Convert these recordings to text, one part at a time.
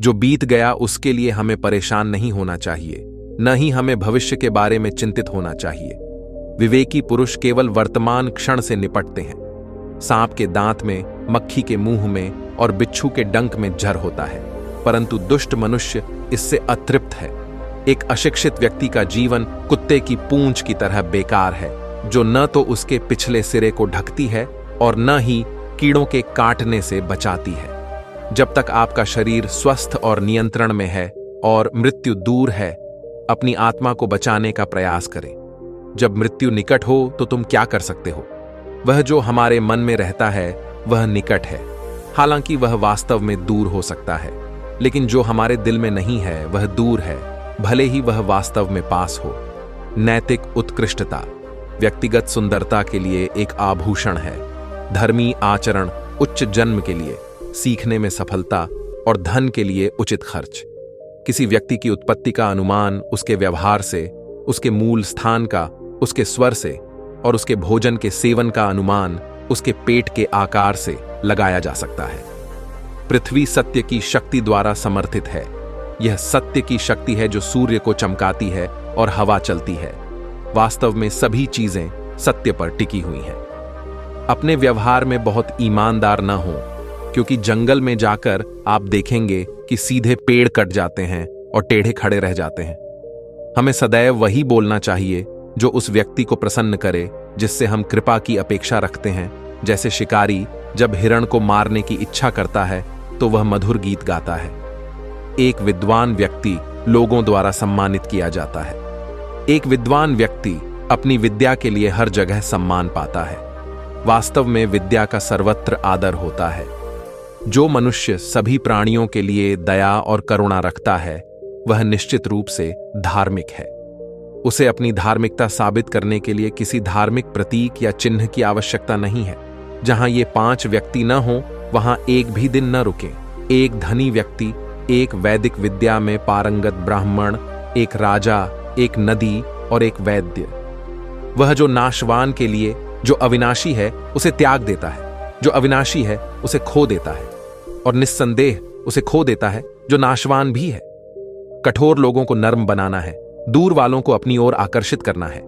जो बीत गया उसके लिए हमें परेशान नहीं होना चाहिए, न ही हमें भविष्य के बारे में चिंतित होना चाहिए। विवेकी पुरुष केवल वर्तमान क्षण से निपटते हैं। सांप के दांत में, मक्खी के मुंह में और बिच्छू के डंक में जहर होता है, परंतु दुष्ट मनुष्य इससे अतृप्त है। एक अशिक्षित व्यक्ति का जीवन कुत्ते की पूंछ की तरह बेकार है, जो न तो उसके पिछले सिरे को ढकती है और न ही कीड़ों के काटने से बचाती है। जब तक आपका शरीर स्वस्थ और नियंत्रण में है और मृत्यु दूर है, अपनी आत्मा को बचाने का प्रयास करें। जब मृत्यु निकट हो तो तुम क्या कर सकते हो? वह जो हमारे मन में रहता है वह निकट है, हालांकि वह वास्तव में दूर हो सकता है, लेकिन जो हमारे दिल में नहीं है वह दूर है, भले ही वह वास्तव में पास हो। नैतिक उत्कृष्टता व्यक्तिगत सुंदरता के लिए एक आभूषण है। धर्मी आचरण उच्च जन्म के लिए, सीखने में सफलता और धन के लिए उचित खर्च। किसी व्यक्ति की उत्पत्ति का अनुमान उसके व्यवहार से, उसके मूल स्थान का, उसके स्वर से और उसके भोजन के सेवन का अनुमान उसके पेट के आकार से लगाया जा सकता है। पृथ्वी सत्य की शक्ति द्वारा समर्थित है। यह सत्य की शक्ति है जो सूर्य को चमकाती है और हवा चलती है। वास्तव में सभी चीजें सत्य पर टिकी हुई हैं। अपने व्यवहार में बहुत ईमानदार न हो, क्योंकि जंगल में जाकर आप देखेंगे कि सीधे पेड़ कट जाते हैं और टेढ़े खड़े रह जाते हैं। हमें सदैव वही बोलना चाहिए जो उस व्यक्ति को प्रसन्न करे जिससे हम कृपा की अपेक्षा रखते हैं। जैसे शिकारी जब हिरण को मारने की इच्छा करता है तो वह मधुर गीत गाता है। एक विद्वान व्यक्ति लोगों द्वारा सम्मानित किया जाता है। एक विद्वान व्यक्ति अपनी विद्या के लिए हर जगह सम्मान पाता है। वास्तव में विद्या का सर्वत्र आदर होता है। जो मनुष्य सभी प्राणियों के लिए दया और करुणा रखता है वह निश्चित रूप से धार्मिक है। उसे अपनी धार्मिकता साबित करने के लिए किसी धार्मिक प्रतीक या चिन्ह की आवश्यकता नहीं है। जहां ये 5 व्यक्ति न हो वहां एक भी दिन न रुके। एक धनी व्यक्ति, एक वैदिक विद्या में पारंगत ब्राह्मण, एक राजा, एक नदी और एक वैद्य। वह जो नाशवान के लिए, जो अविनाशी है, उसे त्याग देता है, जो अविनाशी है उसे खो देता है, और निस्संदेह उसे खो देता है जो नाशवान भी है। कठोर लोगों को नर्म बनाना है, दूर वालों को अपनी ओर आकर्षित करना है।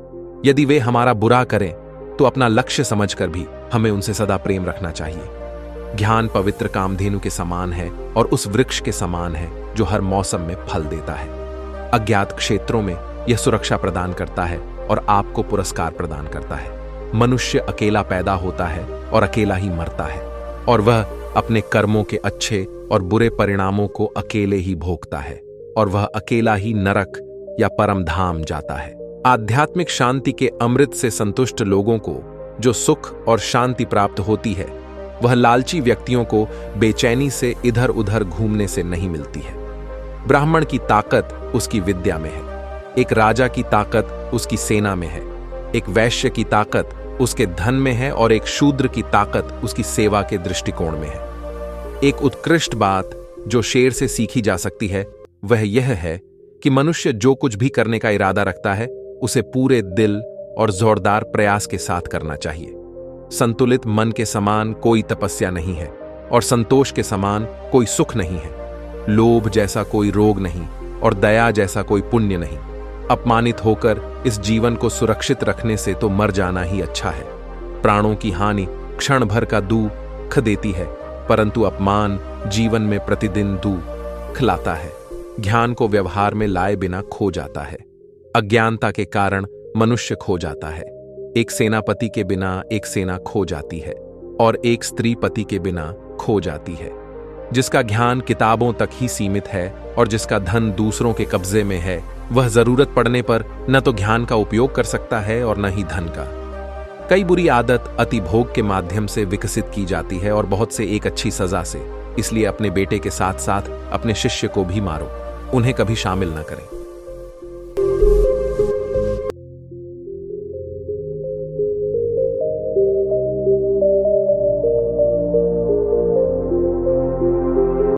यदि वे हमारा बुरा करें तो अपना लक्ष्य समझकर भी हमें उनसे सदा प्रेम रखना चाहिए। ज्ञान पवित्र कामधेनु के समान है और उस वृक्ष के समान है जो हर मौसम में फल देता है। अज्ञात क्षेत्रों में यह सुरक्षा प्रदान करता है और आपको पुरस्कार प्रदान करता है। मनुष्य अकेला पैदा होता है और अकेला ही मरता है, और वह अपने कर्मों के अच्छे और बुरे परिणामों को अकेले ही भोगता है, और वह अकेला ही नरक या परम धाम जाता है। आध्यात्मिक शांति के अमृत से संतुष्ट लोगों को जो सुख और शांति प्राप्त होती है वह लालची व्यक्तियों को बेचैनी से इधर उधर घूमने से नहीं मिलती है। ब्राह्मण की ताकत उसकी विद्या में है, एक राजा की ताकत उसकी सेना में है, एक वैश्य की ताकत उसके धन में है और एक शूद्र की ताकत उसकी सेवा के दृष्टिकोण में है। एक उत्कृष्ट बात जो शेर से सीखी जा सकती है वह यह है कि मनुष्य जो कुछ भी करने का इरादा रखता है उसे पूरे दिल और जोरदार प्रयास के साथ करना चाहिए। संतुलित मन के समान कोई तपस्या नहीं है और संतोष के समान कोई सुख नहीं है। लोभ जैसा कोई रोग नहीं और दया जैसा कोई पुण्य नहीं। अपमानित होकर इस जीवन को सुरक्षित रखने से तो मर जाना ही अच्छा है। प्राणों की हानि क्षण भर का दुख देती है, परंतु अपमान जीवन में प्रतिदिन दुख लाता है। ज्ञान को व्यवहार में लाए बिना खो जाता है। अज्ञानता के कारण मनुष्य खो जाता है। एक सेनापति के बिना एक सेना खो जाती है और एक स्त्री पति के बिना खो जाती है। जिसका ज्ञान किताबों तक ही सीमित है और जिसका धन दूसरों के कब्जे में है वह जरूरत पड़ने पर न तो ज्ञान का उपयोग कर सकता है और न ही धन का। कई बुरी आदत अति भोग के माध्यम से विकसित की जाती है और बहुत से एक अच्छी सजा से। इसलिए अपने बेटे के साथ साथ अपने शिष्य को भी मारो, उन्हें कभी शामिल न करें।